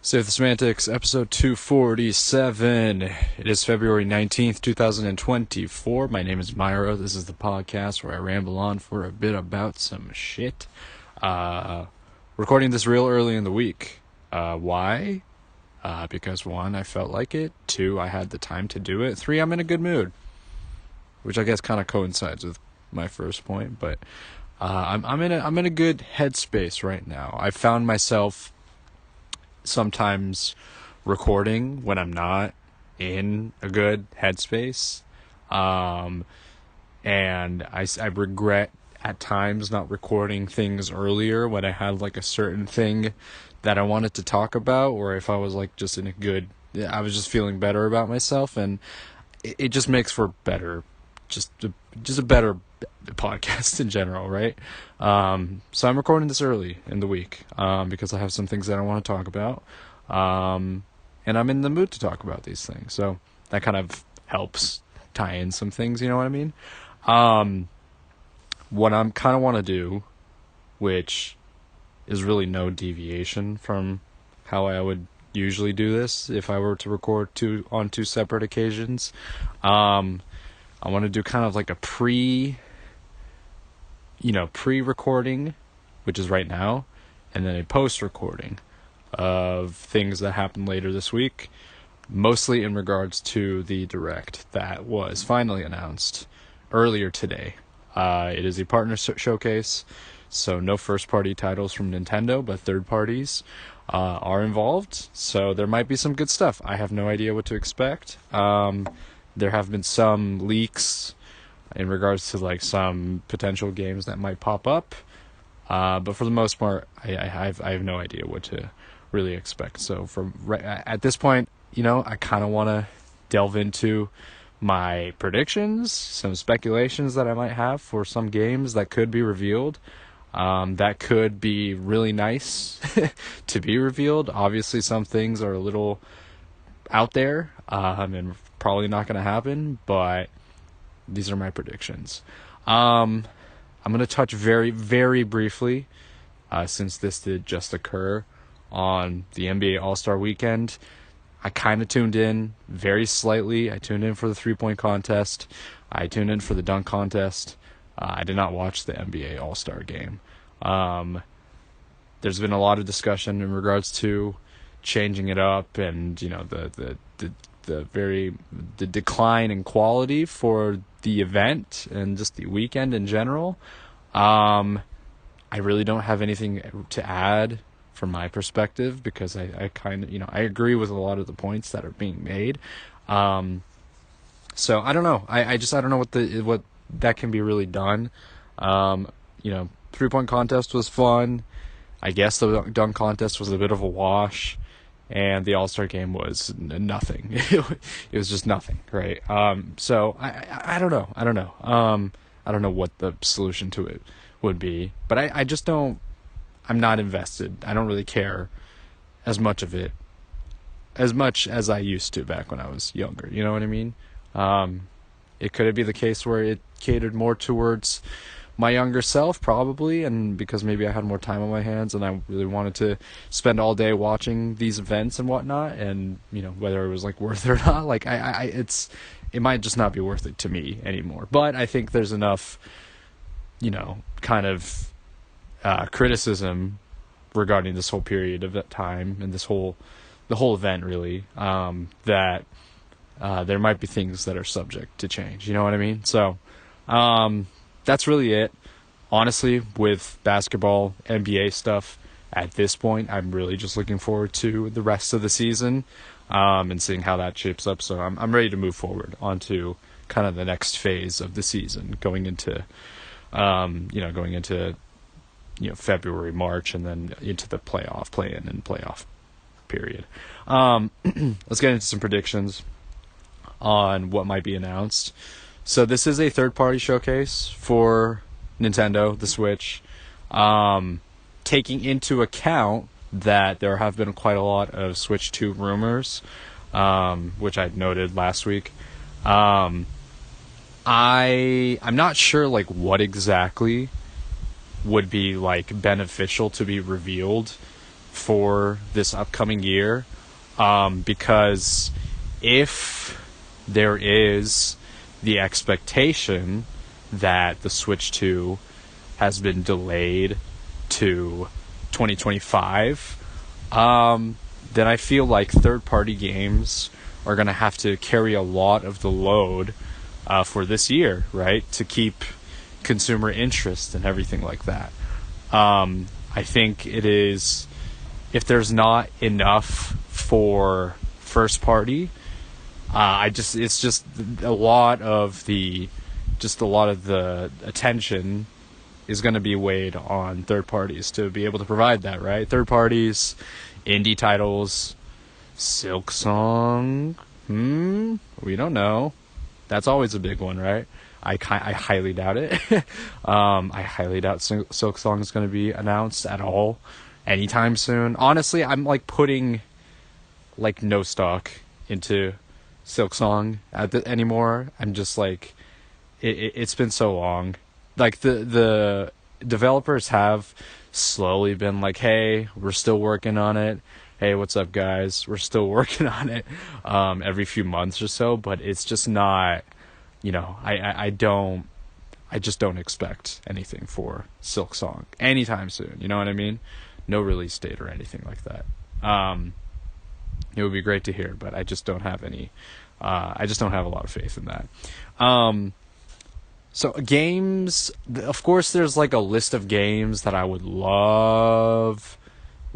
Save the Semantics, episode 247. It is February 19th, 2024. My name is Myra. This is the podcast where I ramble on for a bit about some shit. Recording this real early in the week. Why? Because 1, I felt like it. 2, I had the time to do it. 3, I'm in a good mood. Which I guess kind of coincides with my first point, but I'm in a good headspace right now. I found myself sometimes recording when I'm not in a good headspace. And I regret at times not recording things earlier when I had like a certain thing that I wanted to talk about, or if I was like just in a good, I was just feeling better about myself, and it just makes for better, just a better podcast in general, right? So I'm recording this early in the week because I have some things that I want to talk about, and I'm in the mood to talk about these things, so that kind of helps tie in some things, you know what I mean? What I'm kind of want to do, which is really no deviation from how I would usually do this if I were to record on two separate occasions, I want to do kind of like a pre-recording, which is right now, and then a post-recording of things that happened later this week, mostly in regards to the Direct that was finally announced earlier today. It is a partner showcase, so no first-party titles from Nintendo, but third parties are involved, so there might be some good stuff. I have no idea what to expect. There have been some leaks in regards to like some potential games that might pop up, but for the most part, I have no idea what to really expect. So at this point, I kind of want to delve into my predictions, some speculations that I might have for some games that could be revealed. That could be really nice to be revealed. Obviously, some things are a little out there, and probably not going to happen, but these are my predictions. I'm going to touch very, very briefly, since this did just occur on the NBA All-Star Weekend. I kind of tuned in very slightly. I tuned in for the three-point contest. I tuned in for the dunk contest. I did not watch the NBA All-Star game. There's been a lot of discussion in regards to changing it up, and the decline in quality for the event and just the weekend in general. I really don't have anything to add from my perspective, because I kind of, I agree with a lot of the points that are being made. So I don't know. I don't know what that can be really done. 3-point contest was fun. I guess the dunk contest was a bit of a wash. And the All-Star game was nothing. It was just nothing, right? So I don't know. I don't know what the solution to it would be. But I just don't. I'm not invested. I don't really care as much as I used to back when I was younger. You know what I mean? It could be the case where it catered more towards my younger self, probably, and because maybe I had more time on my hands and I really wanted to spend all day watching these events and whatnot, and whether it was like worth it or not, like it might just not be worth it to me anymore. But I think there's enough kind of criticism regarding this whole period of that time and the whole event really, that there might be things that are subject to change, you know what I mean? So that's really it. Honestly, with basketball, NBA stuff, at this point, I'm really just looking forward to the rest of the season, and seeing how that shapes up. So I'm ready to move forward onto kind of the next phase of the season, going into February, March, and then into the play-in and playoff period. Let's get into some predictions on what might be announced. So this is a third-party showcase for Nintendo, the Switch, taking into account that there have been quite a lot of Switch 2 rumors, which I noted last week. I'm not sure like what exactly would be like beneficial to be revealed for this upcoming year, because if there is the expectation that the Switch 2 has been delayed to 2025, then I feel like third-party games are going to have to carry a lot of the load for this year, right? To keep consumer interest and everything like that. I think it is, if there's not enough for first party, it's just a lot of the attention is going to be weighed on third parties to be able to provide that, right? Third parties, indie titles, Silk Song, we don't know. That's always a big one, right? I highly doubt it. I highly doubt Silk Song is going to be announced at all anytime soon. Honestly, I'm like putting like no stock into Silk Song anymore. I'm just like, it's been so long. Like the developers have slowly been like, hey, we're still working on it. Hey, what's up, guys? We're still working on it every few months or so, but it's just not, I just don't expect anything for Silk Song anytime soon. You know what I mean? No release date or anything like that. It would be great to hear, but I just don't have I just don't have a lot of faith in that. So games, of course, there's like a list of games that I would love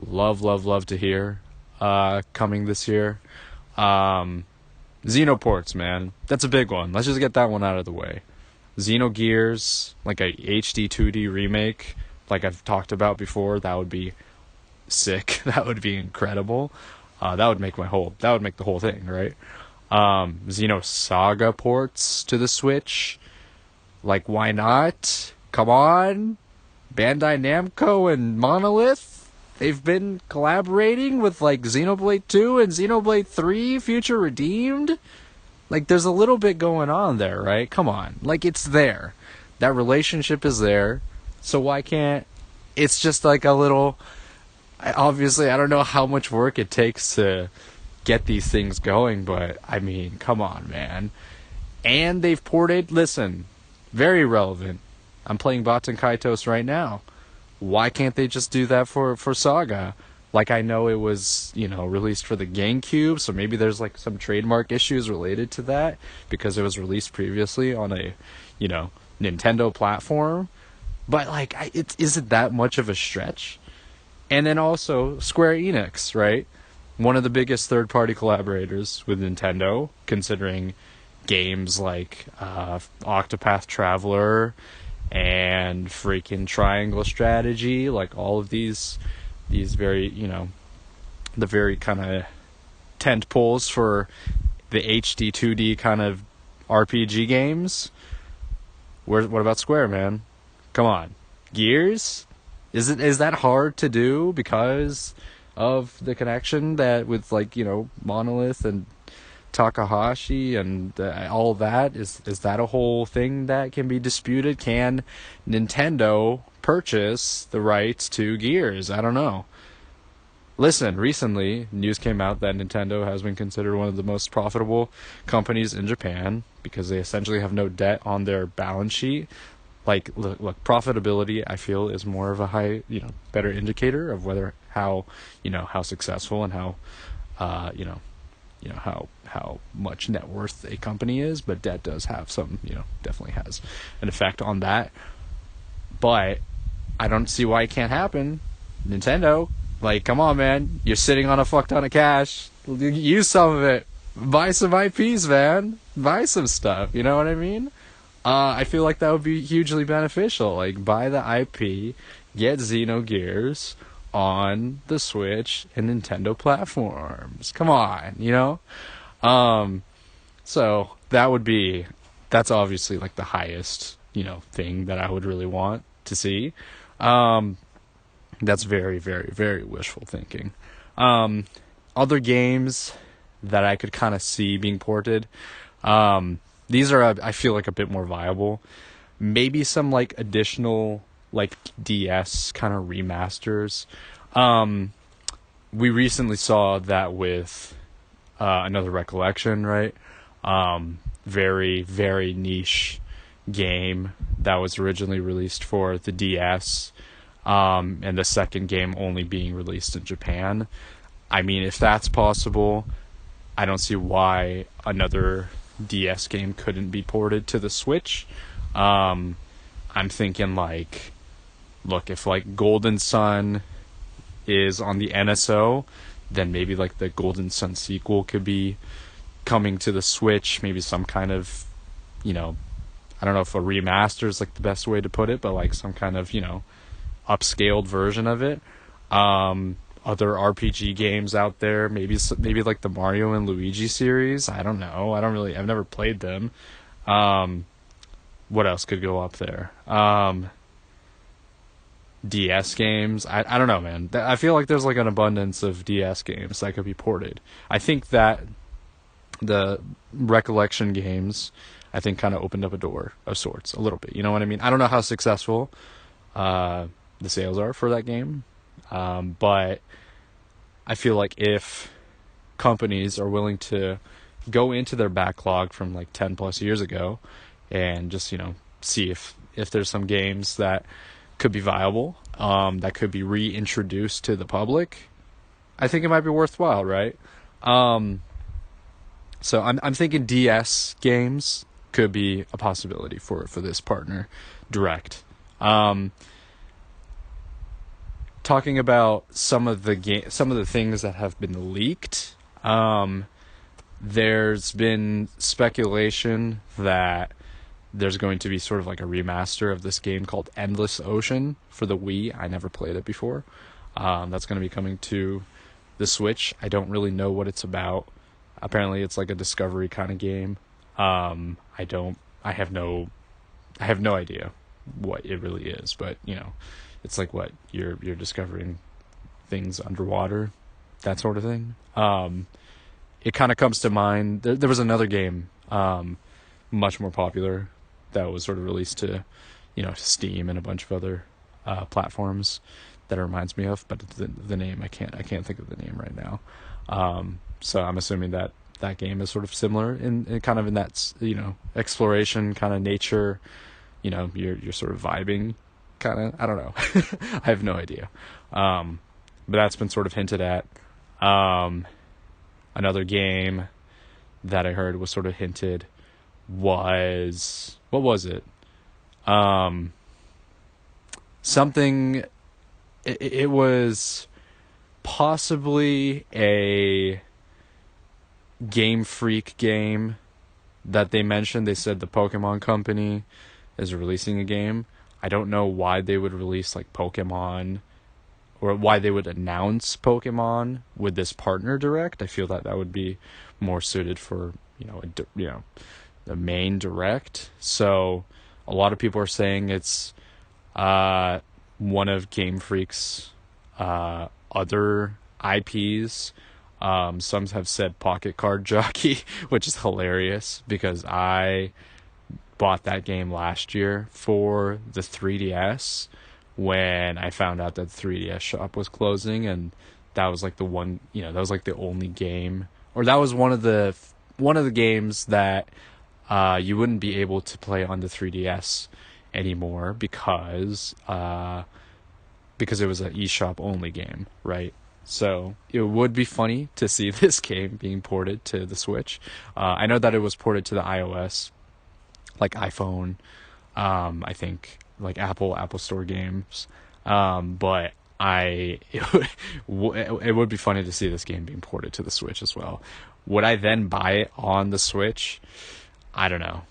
to hear coming this year. Xenoports, man, that's a big one. Let's just get that one out of the way. Xenogears, like a HD 2D remake, like I've talked about before, that would be sick. That would be incredible. That would make the whole thing, right? Xenosaga ports to the Switch, like, why not? Come on, Bandai Namco and Monolith, they've been collaborating with like Xenoblade 2 and Xenoblade 3 Future Redeemed. Like, there's a little bit going on there, right? Come on, like, it's there. That relationship is there, so why can't? It's just like a little. Obviously, I don't know how much work it takes to get these things going, but I mean, come on, man. And they've ported. Listen, very relevant. I'm playing Baten Kaitos right now. Why can't they just do that for Saga? Like, I know it was, released for the GameCube, so maybe there's like some trademark issues related to that because it was released previously on a, Nintendo platform. But like, is it that much of a stretch? And then also Square Enix, right? One of the biggest third-party collaborators with Nintendo, considering games like Octopath Traveler and freaking Triangle Strategy, like all of these very, the very kind of tent poles for the HD 2D kind of RPG games. What about Square, man? Come on. Gears? Is that hard to do because of the connection that with like, Monolith and Takahashi and all that? Is that a whole thing that can be disputed? Can Nintendo purchase the rights to Gears? I don't know. Listen, recently news came out that Nintendo has been considered one of the most profitable companies in Japan because they essentially have no debt on their balance sheet. Like, look, profitability, I feel, is more of a better indicator of how successful and how much net worth a company is. But debt does have some, definitely has an effect on that. But I don't see why it can't happen. Nintendo, like, come on, man, you're sitting on a fuck ton of cash. Use some of it. Buy some IPs, man. Buy some stuff. You know what I mean? I feel like that would be hugely beneficial. Like, buy the IP, get Xenogears on the Switch and Nintendo platforms. Come on, So that's obviously like the highest, thing that I would really want to see. That's very, very, very wishful thinking. Other games that I could kind of see being ported, these are, I feel like, a bit more viable. Maybe some, like, additional, like, DS kind of remasters. we recently saw that with another recollection, right? Very, very niche game that was originally released for the DS, and the second game only being released in Japan. I mean, if that's possible, I don't see why another DS game couldn't be ported to the Switch. I'm thinking like, look, if like Golden Sun is on the NSO, then maybe like the Golden Sun sequel could be coming to the Switch. Maybe some kind of, I don't know if a remaster is like the best way to put it, but like some kind of, upscaled version of it. Other RPG games out there, maybe like the Mario and Luigi series. I don't know. I've never played them. What else could go up there? DS games. I don't know, man. I feel like there's like an abundance of DS games that could be ported. I think that the recollection games, I think, kind of opened up a door of sorts a little bit. You know what I mean? I don't know how successful the sales are for that game, but I feel like if companies are willing to go into their backlog from like 10 plus years ago and just, see if there's some games that could be viable, that could be reintroduced to the public, I think it might be worthwhile, right? So I'm thinking DS games could be a possibility for this partner direct. Talking about some of the things that have been leaked, there's been speculation that there's going to be sort of like a remaster of this game called Endless Ocean for the Wii. I never played it before. That's going to be coming to the Switch. I don't really know what it's about. Apparently it's like a discovery kind of game. I have no idea what it really is, but it's like what you're discovering things underwater, that sort of thing. It kind of comes to mind. There was another game, much more popular, that was sort of released to, Steam and a bunch of other platforms that it reminds me of, but the name I can't think of the name right now. So I'm assuming that game is sort of similar in kind of in that exploration kind of nature. You're sort of vibing, kind of. I don't know. I have no idea. But that's been sort of hinted at. Another game that I heard was sort of hinted was, what was it? Something. It was possibly a Game Freak game that they mentioned. They said the Pokemon Company is releasing a game. I don't know why they would release like Pokemon, or why they would announce Pokemon with this partner direct. I feel that would be more suited for the main direct. So a lot of people are saying it's one of Game Freak's other IPs. Some have said Pocket Card Jockey, which is hilarious because I bought that game last year for the 3DS when I found out that the 3DS shop was closing, and that was like the one, that was like the only game, or that was one of the games that you wouldn't be able to play on the 3DS anymore because it was an eShop only game, right? So it would be funny to see this game being ported to the Switch. I know that it was ported to the iOS, like iPhone, I think, like Apple Store games. But it would be funny to see this game being ported to the Switch as well. Would I then buy it on the Switch? I don't know.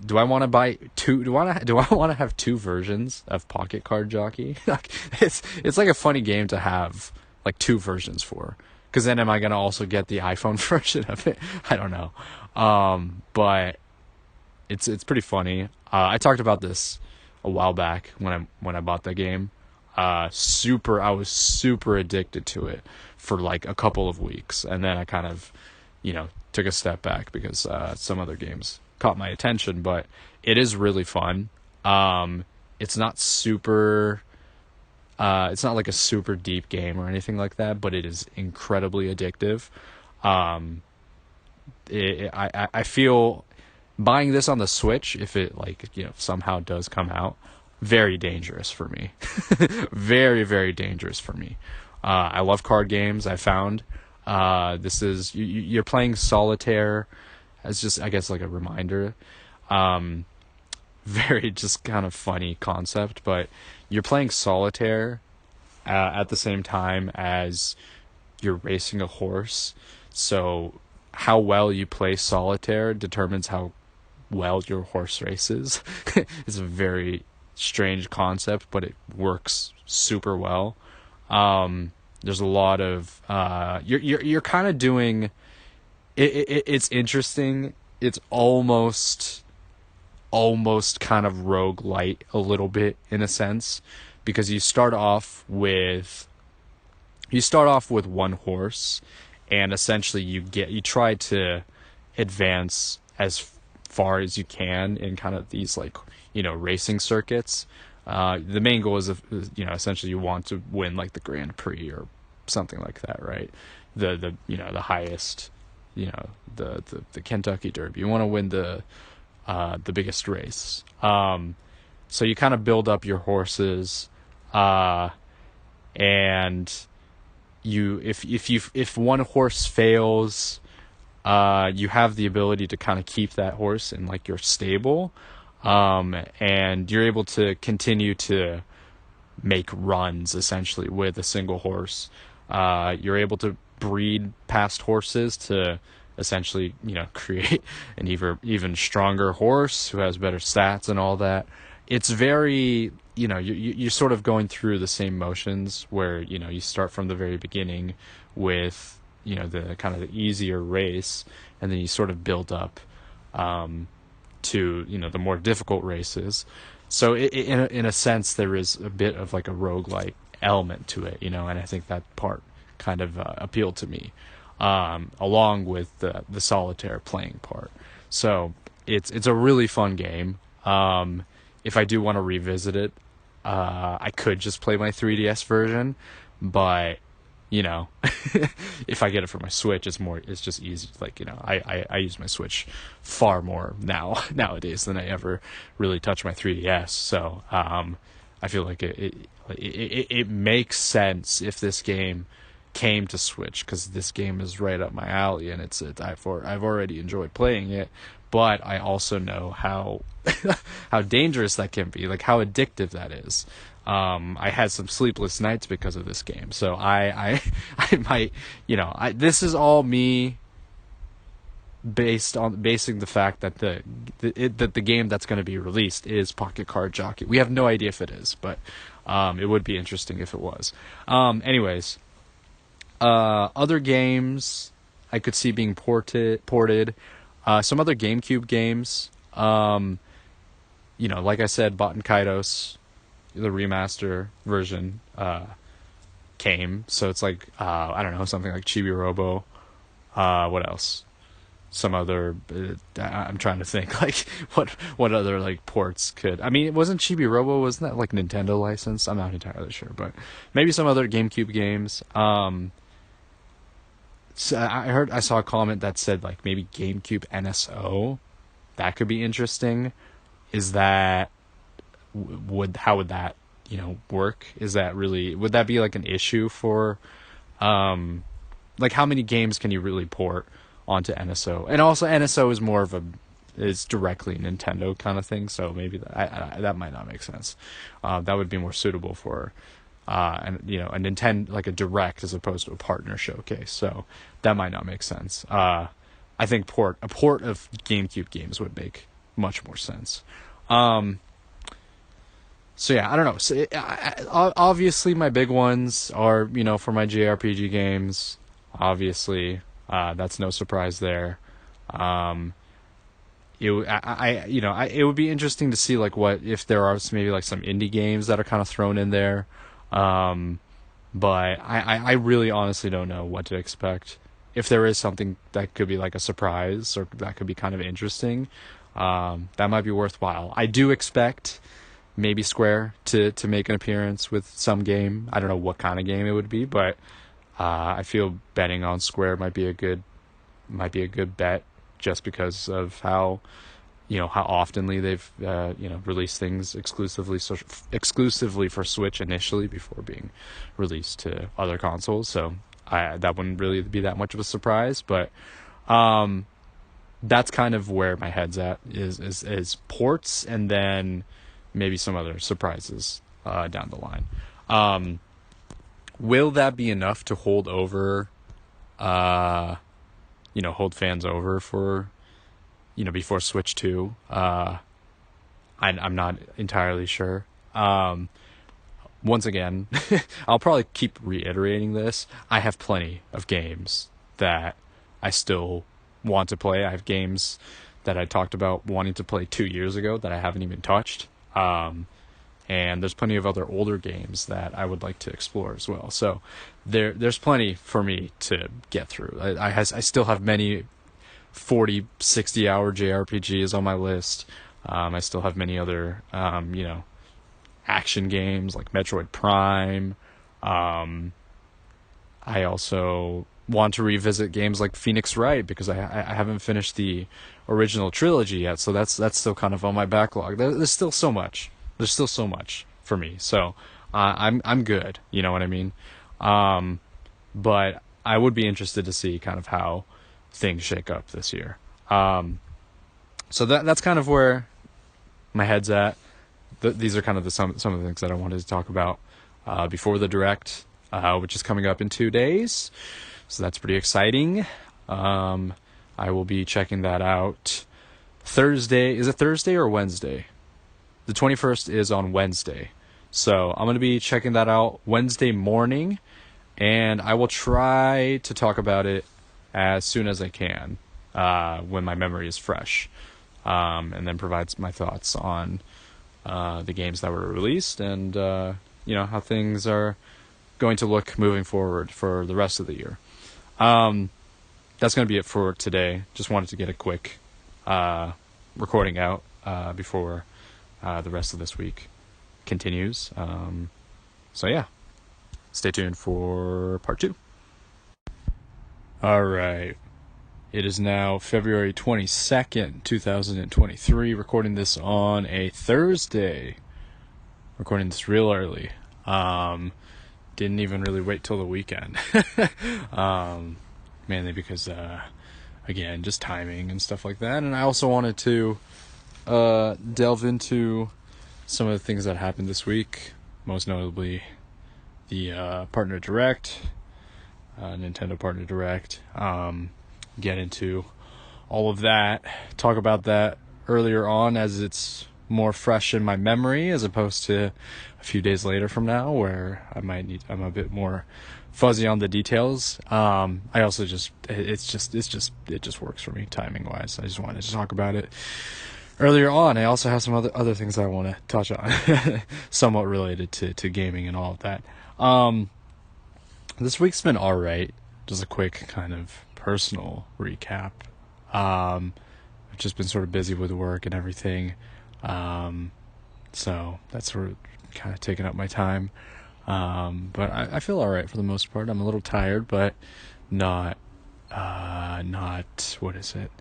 Do I want to buy two? Do I want to have two versions of Pocket Card Jockey? It's like a funny game to have like two versions for. Because then am I gonna also get the iPhone version of it? I don't know. But it's pretty funny. I talked about this a while back when I bought the game. I was super addicted to it for like a couple of weeks, and then I kind of, took a step back because some other games caught my attention. But it is really fun. It's not super It's not like a super deep game or anything like that, but it is incredibly addictive. Um, I feel buying this on the Switch, if it like somehow does come out, very dangerous for me. Very, very dangerous for me. I love card games. I found this is you're playing solitaire as just, I guess, like a reminder. Um, Very just kind of funny concept, but you're playing solitaire at the same time as you're racing a horse. So how well you play solitaire determines how well your horse races. It's a very strange concept, but it works super well. There's a lot of you're kind of doing it's interesting. It's almost kind of roguelite a little bit in a sense, because you start off with one horse, and essentially you try to advance as far as you can in kind of these like racing circuits. The main goal is essentially you want to win like the Grand Prix or something like that, right? The highest, the Kentucky Derby. You want to win the biggest race. So you kind of build up your horses, and if one horse fails, you have the ability to kind of keep that horse in like your stable, and you're able to continue to make runs essentially with a single horse. You're able to breed past horses to essentially create an even stronger horse who has better stats and all that. It's very you're sort of going through the same motions where you start from the very beginning with the kind of the easier race, and then you sort of build up to the more difficult races. So in a sense there is a bit of like a roguelike element to it, and I think that part kind of appealed to me, along with the solitaire playing part. So it's a really fun game. If I do want to revisit it, I could just play my 3DS version, but if I get it for my Switch, it's just easy. Like I use my Switch far more nowadays than I ever really touch my 3DS. So I feel like it makes sense if this game came to Switch, because this game is right up my alley, and I've already enjoyed playing it, but I also know how how dangerous that can be, like how addictive that is. I had some sleepless nights because of this game, so I might this is all me basing the fact that the game that's going to be released is Pocket Card Jockey. We have no idea if it is, but it would be interesting if it was. Anyways. Other games I could see being ported. Some other GameCube games. Like I said, Baten Kaitos, the remaster version, came. So it's like, I don't know, something like Chibi Robo. What else? Some other, I'm trying to think, like, what other, like, ports could, I mean, wasn't that, like, Nintendo licensed? I'm not entirely sure, but maybe some other GameCube games. So I saw a comment that said like maybe GameCube NSO, that could be interesting. Is that how would that work? Is that really, would that be like an issue for like how many games can you really port onto NSO? And also NSO is directly Nintendo kind of thing, so maybe that might not make sense. That would be more suitable for and a Nintendo, like a direct as opposed to a partner showcase. So that might not make sense. I think a port of GameCube games would make much more sense. So yeah, I don't know. So obviously my big ones are for my JRPG games. Obviously, that's no surprise there. It would be interesting to see like what if there are maybe like some indie games that are kind of thrown in there. But I really honestly don't know what to expect. If there is something that could be like a surprise or that could be kind of interesting, that might be worthwhile. I do expect maybe Square to make an appearance with some game. I don't know what kind of game it would be, but I feel betting on Square might be a good bet, just because of how how oftenly they've released things exclusively for Switch initially before being released to other consoles. So that wouldn't really be that much of a surprise, but that's kind of where my head's at, is ports, and then maybe some other surprises down the line. Will that be enough to hold fans over for before Switch 2? I'm not entirely sure. Once again, I'll probably keep reiterating this. I have plenty of games that I still want to play. I have games that I talked about wanting to play 2 years ago that I haven't even touched. And there's plenty of other older games that I would like to explore as well. So there's plenty for me to get through. I still have many 40, 60 hour JRPGs on my list. I still have many other, action games like Metroid Prime. I also want to revisit games like Phoenix Wright, because I haven't finished the original trilogy yet, so that's still kind of on my backlog. There's still so much. There's still so much for me. So I'm good. You know what I mean? But I would be interested to see kind of how things shake up this year. So that's kind of where my head's at. These are kind of some of the things that I wanted to talk about before the Direct, which is coming up in 2 days. So that's pretty exciting. I will be checking that out Thursday. Is it Thursday or Wednesday? The 21st is on Wednesday. So I'm going to be checking that out Wednesday morning, and I will try to talk about it as soon as I can, when my memory is fresh, and then provides my thoughts on the games that were released, and how things are going to look moving forward for the rest of the year. That's going to be it for today. Just wanted to get a quick recording out before the rest of this week continues. So yeah, stay tuned for part 2. All right. It is now February 22nd, 2023, recording this on a Thursday. Recording this real early. Didn't even really wait till the weekend. Mainly because, again, just timing and stuff like that. And I also wanted to delve into some of the things that happened this week. Most notably, the Partner Direct. Nintendo Partner Direct, get into all of that, talk about that earlier on, as it's more fresh in my memory, as opposed to a few days later from now, where I'm a bit more fuzzy on the details. I also it just works for me timing wise. I just wanted to talk about it earlier on. I also have some other things that I want to touch on, somewhat related to gaming and all of that. This week's been alright. Just a quick kind of personal recap. I've just been sort of busy with work and everything. So that's sort of kind of taken up my time. But I feel alright for the most part. I'm a little tired, but not, what is it?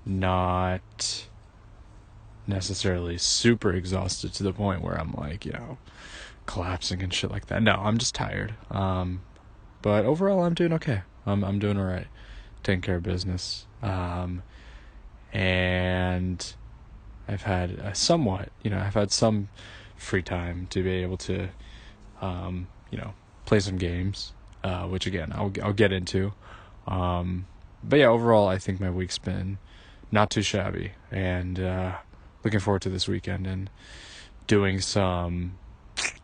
Not necessarily super exhausted to the point where I'm like, collapsing and shit like that. No, I'm just tired. But overall, I'm doing okay. I'm doing all right, taking care of business. And I've had I've had some free time to be able to, play some games, which again, I'll get into. But yeah, overall, I think my week's been not too shabby, and looking forward to this weekend and doing some,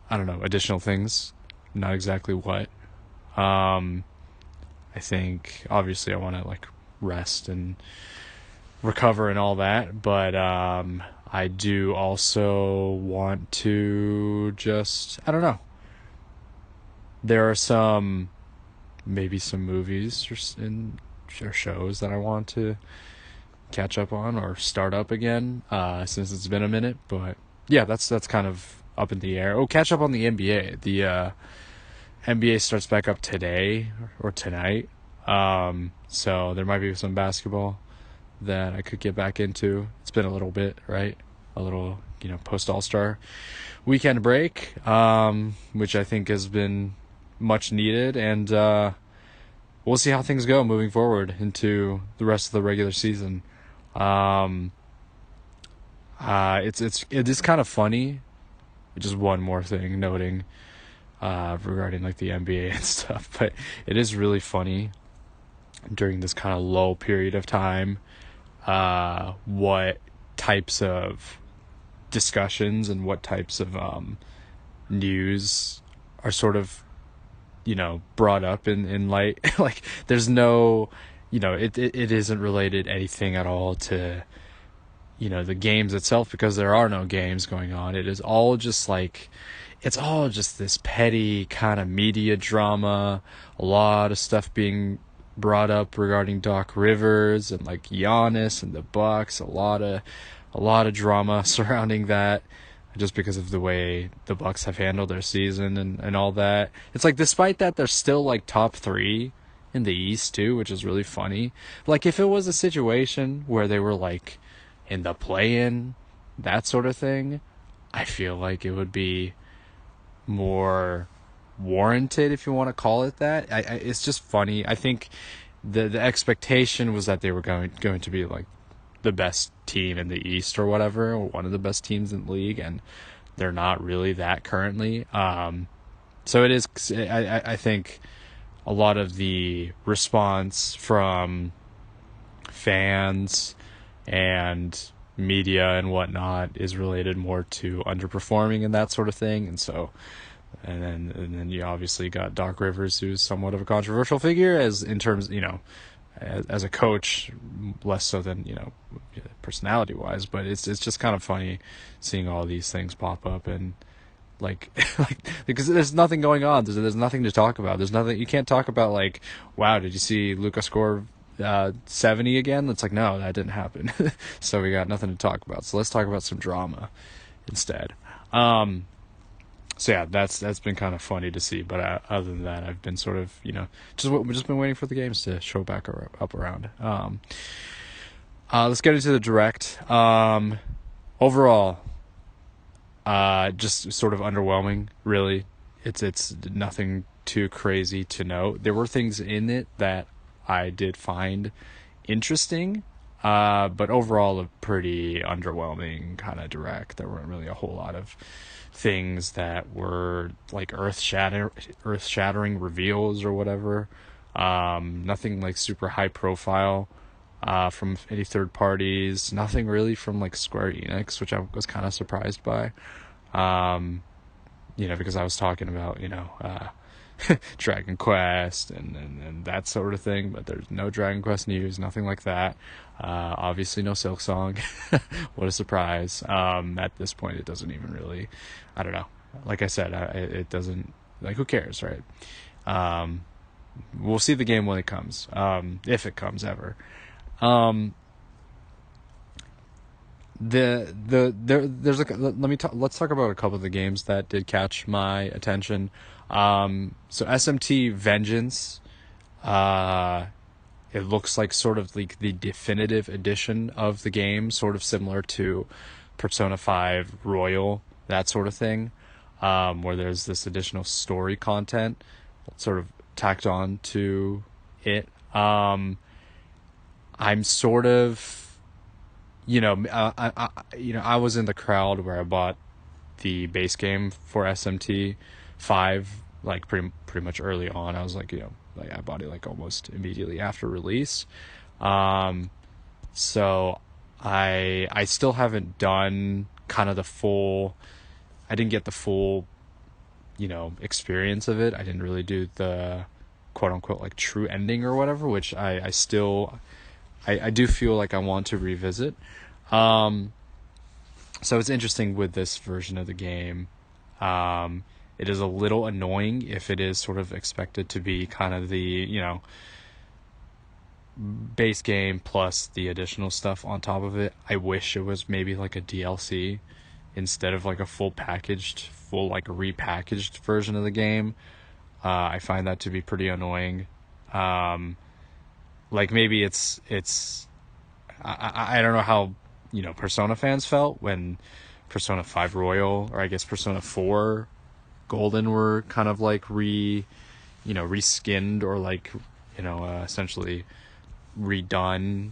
additional things. Not exactly what. I think obviously I want to rest and recover and all that, but I do also want to just, there are maybe some movies or shows that I want to catch up on or start up again, since it's been a minute, but Yeah, that's kind of up in the air. Oh, catch up on the NBA. The NBA starts back up today or tonight. So there might be some basketball that I could get back into. It's been a little bit, right? A little, post All-Star weekend break, which I think has been much needed, and we'll see how things go moving forward into the rest of the regular season. Um, it is kind of funny. Just one more thing noting regarding like the NBA and stuff, but it is really funny during this kind of lull period of time what types of discussions and what types of news are sort of brought up in light. Like there's no, it isn't related anything at all to the games itself, because there are no games going on. It is all just like, it's all just this petty kind of media drama, a lot of stuff being brought up regarding Doc Rivers and like Giannis and the Bucks, a lot of drama surrounding that, just because of the way the Bucks have handled their season and all that. It's like, despite that, they're still like top 3 in the East too, which is really funny. Like if it was a situation where they were like in the play-in, that sort of thing, I feel like it would be more warranted, if you want to call it that. It's just funny. I think the expectation was that they were going to be like the best team in the East or whatever, or one of the best teams in the league, and they're not really that currently. So it is. I think a lot of the response from fans and media and whatnot is related more to underperforming and that sort of thing. And so, and then you obviously got Doc Rivers, who's somewhat of a controversial figure as in terms, as a coach, less so than, personality wise, but it's just kind of funny seeing all these things pop up, and like, because there's nothing going on. There's nothing to talk about. There's nothing, you can't talk about like, wow, did you see Luka score 70 again? It's like, no, that didn't happen. So we got nothing to talk about. So let's talk about some drama instead. So yeah, that's been kind of funny to see. But other than that, I've been sort of, just been waiting for the games to show back up around. Let's get into the direct. Overall, just sort of underwhelming, really. It's nothing too crazy to note. There were things in it that I did find interesting, but overall a pretty underwhelming kind of direct. There weren't really a whole lot of things that were like earth-shattering reveals or whatever. Nothing like super high profile from any third parties. Nothing really from like Square Enix, which I was kind of surprised by. Because I was talking about, Dragon Quest and that sort of thing, but there's no Dragon Quest news, nothing like that. Obviously no Silk Song. What a surprise. At this point it doesn't even really, I don't know, like I said, it doesn't, like, who cares, right? We'll see the game when it comes, if it comes ever. Let's talk about a couple of the games that did catch my attention. So SMT Vengeance, it looks like sort of like the definitive edition of the game, sort of similar to Persona 5 Royal, that sort of thing, where there's this additional story content sort of tacked on to it. I'm sort of, I was in the crowd where I bought the base game for SMT 5, like pretty much early on. I was like, I bought it like almost immediately after release. So I still haven't done kind of the full, I didn't get the full, experience of it. I didn't really do the quote unquote like true ending or whatever, which I do feel like I want to revisit. So it's interesting with this version of the game. It is a little annoying if it is sort of expected to be kind of the, base game plus the additional stuff on top of it. I wish it was maybe like a DLC instead of like a full like repackaged version of the game. I find that to be pretty annoying. Like maybe I don't know how, Persona fans felt when Persona 5 Royal, or I guess Persona 4 Golden were kind of like reskinned, or like, essentially redone,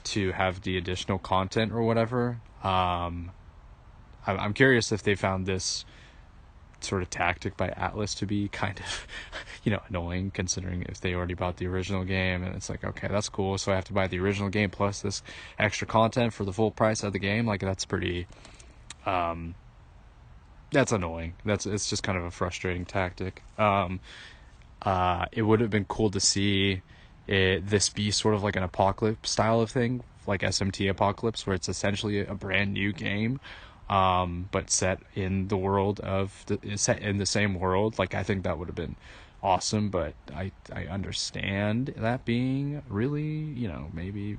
to have the additional content or whatever. I'm curious if they found this sort of tactic by Atlas to be kind of, annoying, considering if they already bought the original game, and it's like, okay, that's cool, so I have to buy the original game plus this extra content for the full price of the game. Like, that's pretty, that's annoying. It's just kind of a frustrating tactic. It would have been cool to see this be sort of like an Apocalypse style of thing, like SMT Apocalypse, where it's essentially a brand new game, but set in the same world. Like, I think that would have been awesome, but I understand that being really, maybe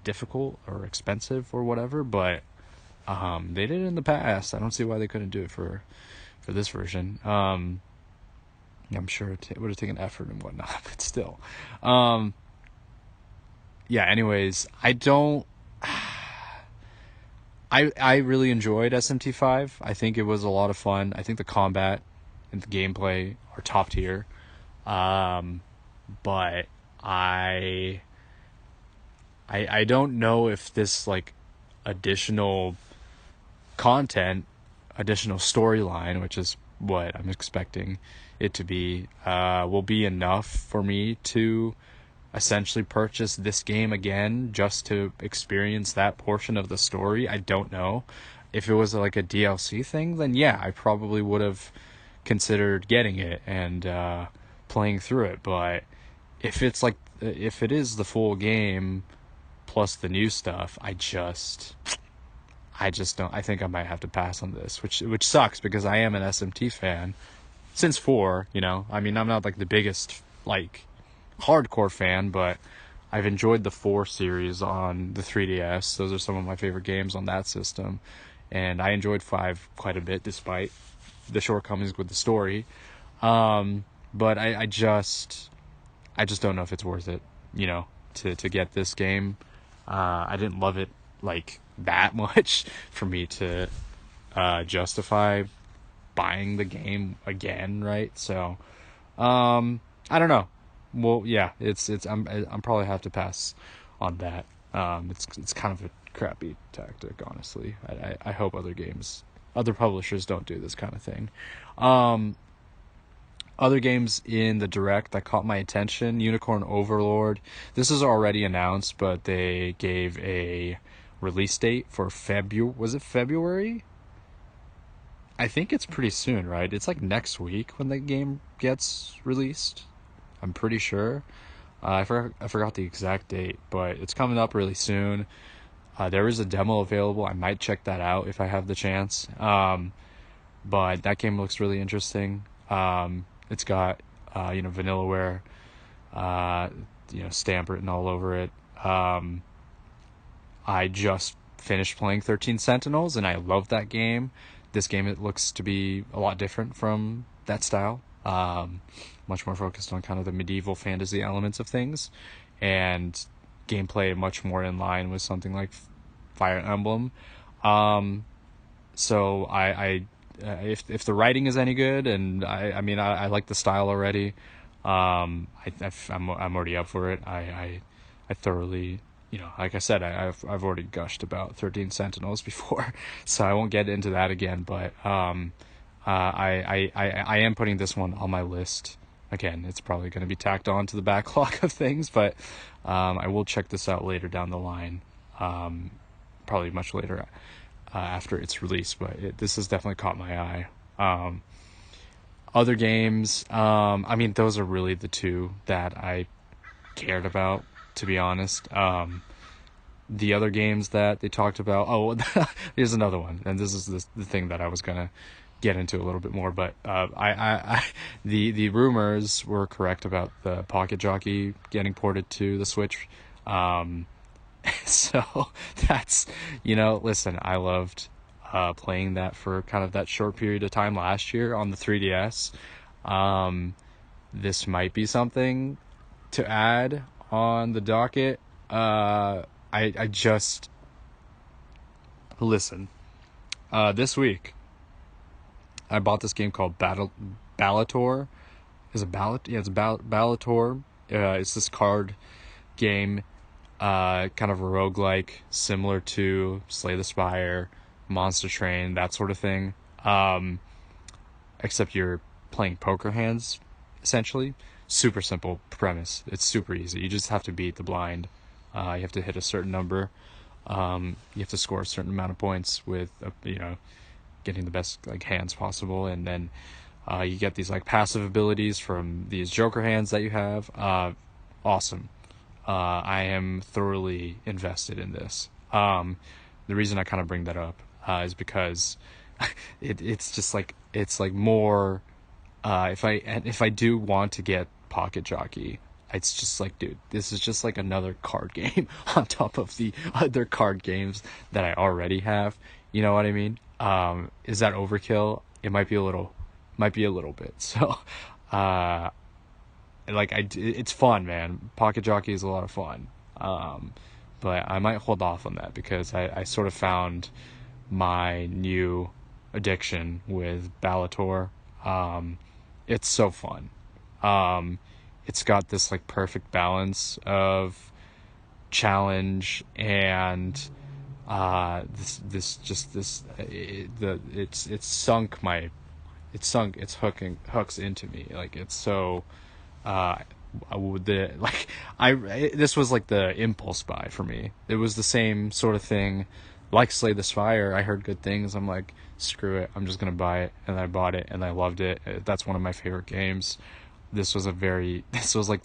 difficult or expensive or whatever, but they did it in the past. I don't see why they couldn't do it for this version. I'm sure it would have taken effort and whatnot, but still. Yeah, anyways, I really enjoyed SMT5. I think it was a lot of fun. I think the combat and the gameplay are top tier. But I don't know if this, like, additional content, additional storyline, which is what I'm expecting it to be, will be enough for me to essentially purchase this game again just to experience that portion of the story. I don't know. If it was like a DLC thing, then yeah, I probably would have considered getting it and playing through it. But if it is the full game plus the new stuff, I just don't. I think I might have to pass on this, which sucks, because I am an SMT fan since 4. I mean, I'm not like the biggest like hardcore fan, but I've enjoyed the 4 series on the 3DS. Those are some of my favorite games on that system, and I enjoyed 5 quite a bit despite the shortcomings with the story. But I just don't know if it's worth it, to get this game. I didn't love it like that much for me to justify buying the game again, right? So I don't know. Well, yeah, I'm probably have to pass on that. It's kind of a crappy tactic, honestly. I hope other publishers don't do this kind of thing. Other games in the Direct that caught my attention: Unicorn Overlord. This is already announced, but they gave a release date for February. Was it February? I think it's pretty soon, right? It's like next week when the game gets released. I'm pretty sure. I forgot the exact date, but it's coming up really soon. There is a demo available. I might check that out if I have the chance. But that game looks really interesting. It's got Vanillaware stamp written all over it. I just finished playing 13 Sentinels, and I love that game. This game, it looks to be a lot different from that style. Much more focused on kind of the medieval fantasy elements of things, and gameplay much more in line with something like Fire Emblem. So if the writing is any good, and I mean I like the style already, I'm already up for it. I thoroughly, like I said, I've already gushed about 13 Sentinels before, so I won't get into that again. But I am putting this one on my list. Again, it's probably going to be tacked on to the backlog of things, but I will check this out later down the line, probably much later after its release, but this has definitely caught my eye. Other games, I mean, those are really the two that I cared about, to be honest. The other games that they talked about, here's another one, and this is the thing that I was going to get into a little bit more, but the rumors were correct about the Pocket Jockey getting ported to the Switch. So that's, listen, I loved playing that for kind of that short period of time last year on the 3DS. Um, this might be something to add on the docket. I just listen. This week I bought this game called Balatro. Is it Ballot? Yeah, it's Balatro. It's this card game, kind of a roguelike, similar to Slay the Spire, Monster Train, that sort of thing. Except you're playing poker hands, essentially. Super simple premise. It's super easy. You just have to beat the blind. You have to hit a certain number. You have to score a certain amount of points with, getting the best like hands possible, and then you get these like passive abilities from these Joker hands that you have. Awesome. I am thoroughly invested in this. The reason I kind of bring that up is because it's just like it's like more. If I do want to get Pocket Jockey, it's just like, dude, this is just like another card game on top of the other card games that I already have. You know what I mean? Is that overkill? It might be a little bit. So, it's fun, man. Pocket Jockey is a lot of fun. But I might hold off on that because I sort of found my new addiction with Balatro. It's so fun. It's got this like perfect balance of challenge and it's hooks into me. Like it's so this was like the impulse buy for me. It was the same sort of thing like Slay the Spire. I heard good things. I'm like, screw it, I'm just gonna buy it, and I bought it and I loved it. That's one of my favorite games. This was like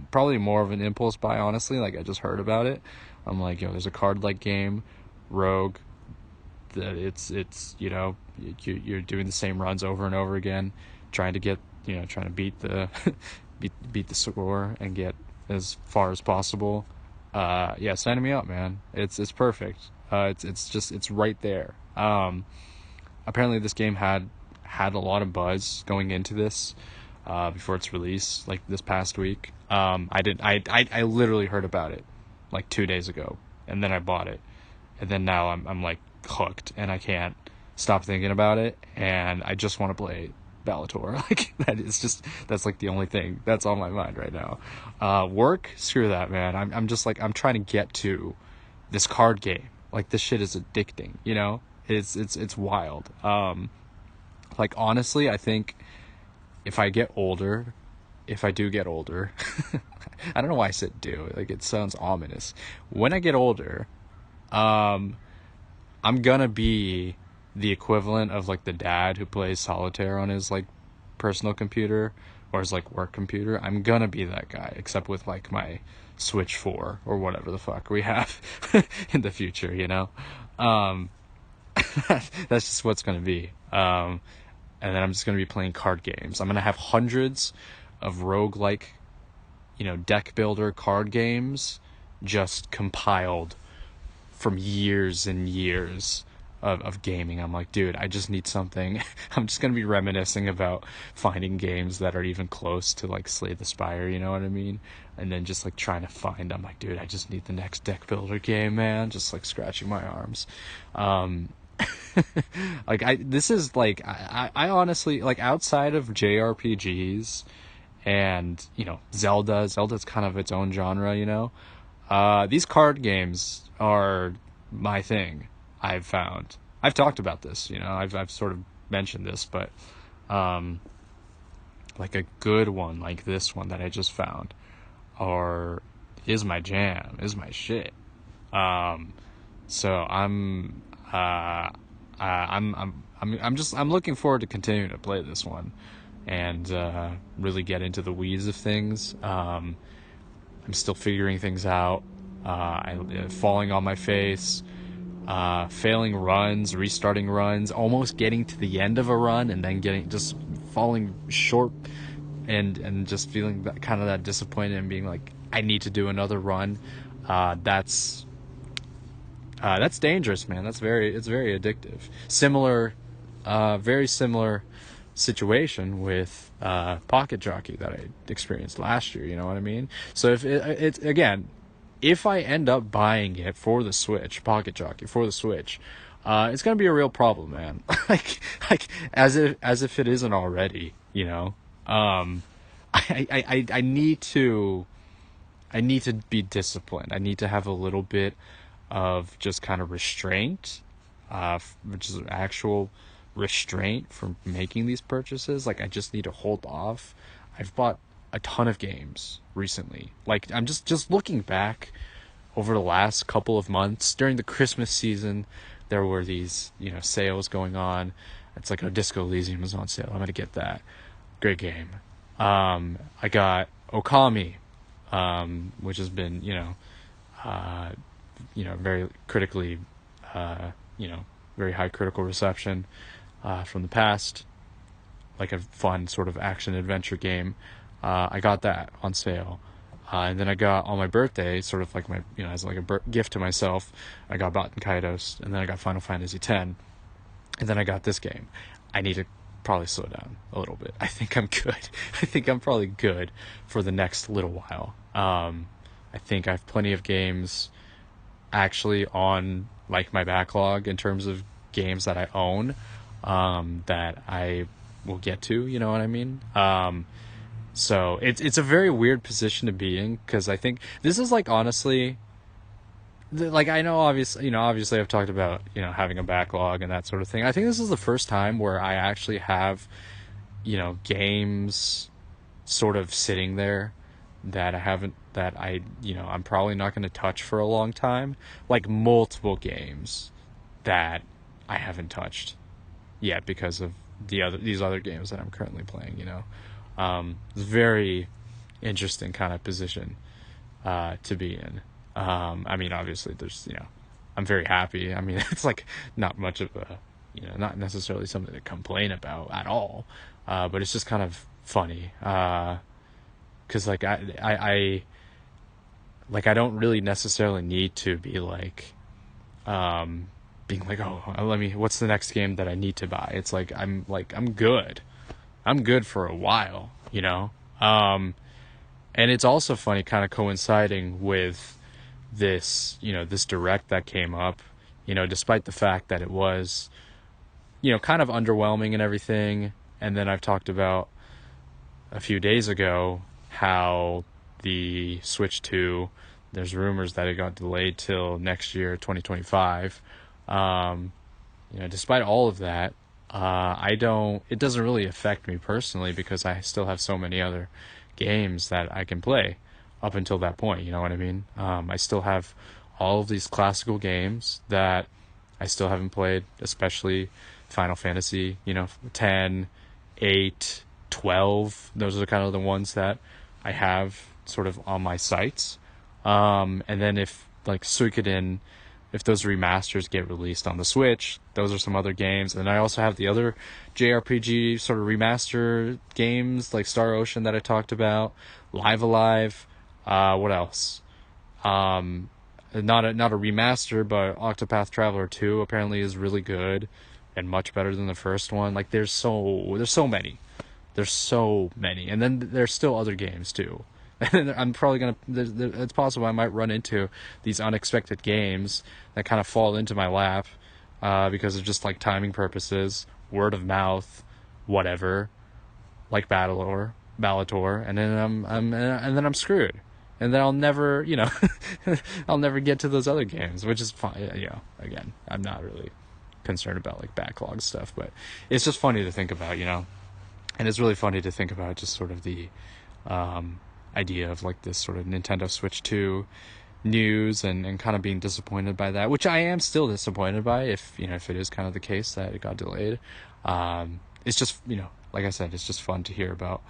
probably more of an impulse buy, honestly. Like I just heard about it. I'm like, there's a card like game, Rogue, that you're doing the same runs over and over again, trying to beat the beat the score and get as far as possible. Sign me up, man. It's perfect. It's right there. Apparently this game had a lot of buzz going into this before its release, like this past week. I literally heard about it like 2 days ago, and then I bought it, and then now I'm like hooked, and I can't stop thinking about it, and I just want to play Balatro. Like that's like the only thing that's on my mind right now. Work, screw that, man. I'm just like, I'm trying to get to this card game. Like this shit is addicting, it's wild. Like honestly, I think if I do get older, I don't know why I said do, like it sounds ominous. When I get older, I'm gonna be the equivalent of like the dad who plays solitaire on his like personal computer or his like work computer. I'm gonna be that guy, except with like my Switch 4 or whatever the fuck we have in the future, that's just what's gonna be. And then I'm just gonna be playing card games. I'm gonna have hundreds of roguelike, deck builder card games just compiled from years and years of gaming. I'm like, dude, I just need something. I'm just gonna be reminiscing about finding games that are even close to like Slay the Spire, you know what I mean? And then just like trying to find, I'm like, dude, I just need the next deck builder game, man. Just like scratching my arms. I honestly, like, outside of JRPGs and Zelda's kind of its own genre. These card games are my thing. I've found. I've talked about this, I've sort of mentioned this, but like a good one like this one that I just found is my jam, is my shit. So I'm looking forward to continuing to play this one and really get into the weeds of things. I'm still figuring things out. Falling on my face, failing runs, restarting runs, almost getting to the end of a run and then just falling short and just feeling that disappointed and being like, I need to do another run. That's dangerous, man. It's very addictive. Very similar situation with Pocket Jockey that I experienced last year. You know what I mean? So if it's again, if I end up buying it for the Switch, Pocket Jockey for the Switch, it's gonna be a real problem, man. like as if it isn't already. You know, I need to be disciplined. I need to have a little bit of just kind of restraint, which is actual restraint from making these purchases. Like I just need to hold off. I've bought a ton of games recently. Like I'm just looking back over the last couple of months during the Christmas season, there were these sales going on. It's like Disco Elysium was on sale. I'm gonna get that. Great game. I got Okami, which has been very critically, very high critical reception from the past, like a fun sort of action adventure game. I got that on sale. And then I got on my birthday, sort of like as like a gift to myself, I got Batten Kaitos, and then I got Final Fantasy X, and then I got this game. I need to probably slow down a little bit. I think I'm good. I think I'm probably good for the next little while. I think I have plenty of games actually on like my backlog in terms of games that I own, that I will get to, you know what I mean? So it's a very weird position to be in, because I think this is like, honestly, like I know obviously I've talked about having a backlog and that sort of thing. I think this is the first time where I actually have games sort of sitting there that I'm probably not going to touch for a long time, like multiple games that I haven't touched yet because of these other games that I'm currently playing. It's a very interesting kind of position to be in. I mean, obviously there's I'm very happy. I mean, it's like not much of a not necessarily something to complain about at all, but it's just kind of funny, because like I don't really necessarily need to be like being like, oh, what's the next game that I need to buy. It's like I'm good for a while, and it's also funny kind of coinciding with this this direct that came up, despite the fact that it was kind of underwhelming and everything. And then I've talked about a few days ago how the Switch 2, there's rumors that it got delayed till next year, 2025. Despite all of that, it doesn't really affect me personally, because I still have so many other games that I can play up until that point, you know what I mean? I still have all of these classical games that I still haven't played, especially Final Fantasy, 10, 8, 12. Those are kind of the ones that I have sort of on my sights. And then if like Suikoden, if those remasters get released on the Switch, those are some other games. And I also have the other JRPG sort of remaster games like Star Ocean that I talked about, Live Alive. What else? Not a remaster, but Octopath Traveler 2 apparently is really good and much better than the first one. Like there's so many. There's so many. And then there's still other games too. And I'm probably it's possible I might run into these unexpected games that kind of fall into my lap, because of just like timing purposes, word of mouth, whatever, like Balatro, and then I'm screwed. And then I'll never, I'll never get to those other games, which is fine. Again, I'm not really concerned about like backlog stuff, but it's just funny to think about, and it's really funny to think about just sort of the idea of like this sort of Nintendo Switch 2 news, and kind of being disappointed by that, which I am still disappointed by, if it is kind of the case that it got delayed. It's just, like I said, it's just fun to hear about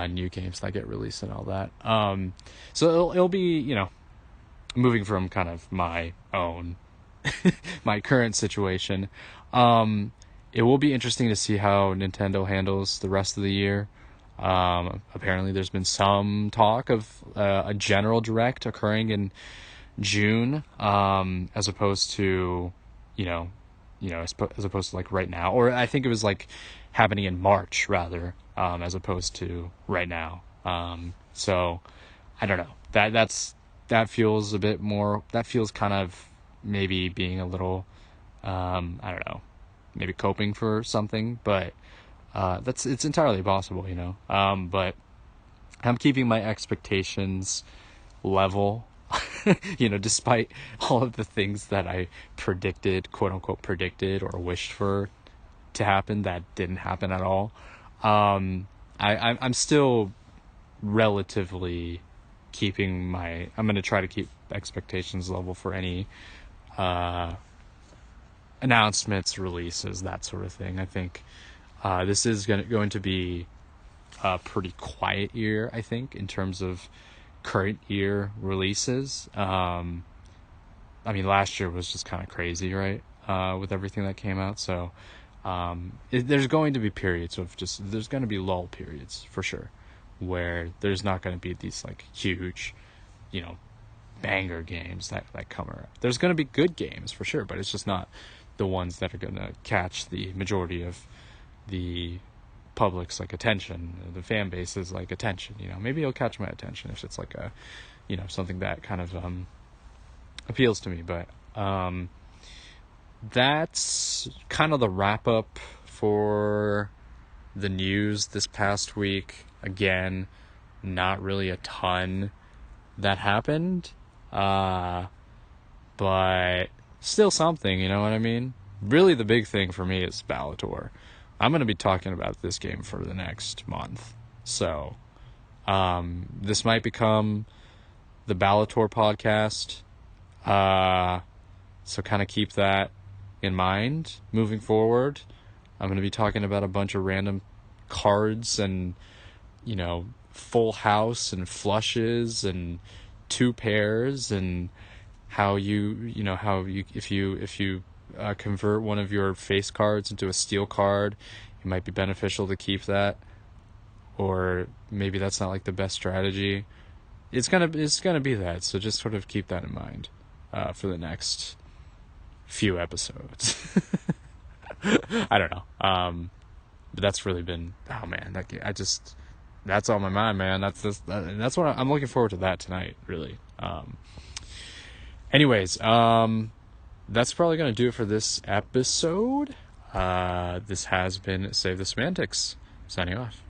new games that get released and all that. So it'll be, moving from kind of my own, my current situation. It will be interesting to see how Nintendo handles the rest of the year. Apparently there's been some talk of a general direct occurring in June, as opposed to, you know, as opposed to like right now, or I think it was like happening in March rather, as opposed to right now. So I don't know. That feels a bit more. That feels kind of maybe being a little, I don't know, maybe coping for something, but it's entirely possible, but I'm keeping my expectations level, despite all of the things that I predicted, quote unquote, predicted or wished for to happen that didn't happen at all. I'm still relatively keeping I'm going to try to keep expectations level for any announcements, releases, that sort of thing. I think this is going to be a pretty quiet year, I think, in terms of current year releases. Last year was just kind of crazy, right? With everything that came out. So there's going to be periods of there's going to be lull periods for sure, where there's not going to be these like huge, banger games that come around. There's going to be good games for sure, but it's just not the ones that are going to catch the majority of the public's like attention, the fan base's like attention. Maybe it'll catch my attention if it's like a, something that kind of appeals to me. But that's kind of the wrap up for the news this past week. Again, not really a ton that happened, but still something, you know what I mean? Really the big thing for me is Balatro. I'm going to be talking about this game for the next month. So, this might become the Balatro podcast. So kind of keep that in mind moving forward. I'm going to be talking about a bunch of random cards and, full house and flushes and two pairs, and how if you convert one of your face cards into a steel card, it might be beneficial to keep that, or maybe that's not like the best strategy. It's gonna be that, so just sort of keep that in mind for the next few episodes. I don't know, but that's really been, oh man, that's on my mind, man. That's what I'm looking forward to, that tonight, really. Anyways, that's probably going to do it for this episode. This has been Save the Semantics, signing off.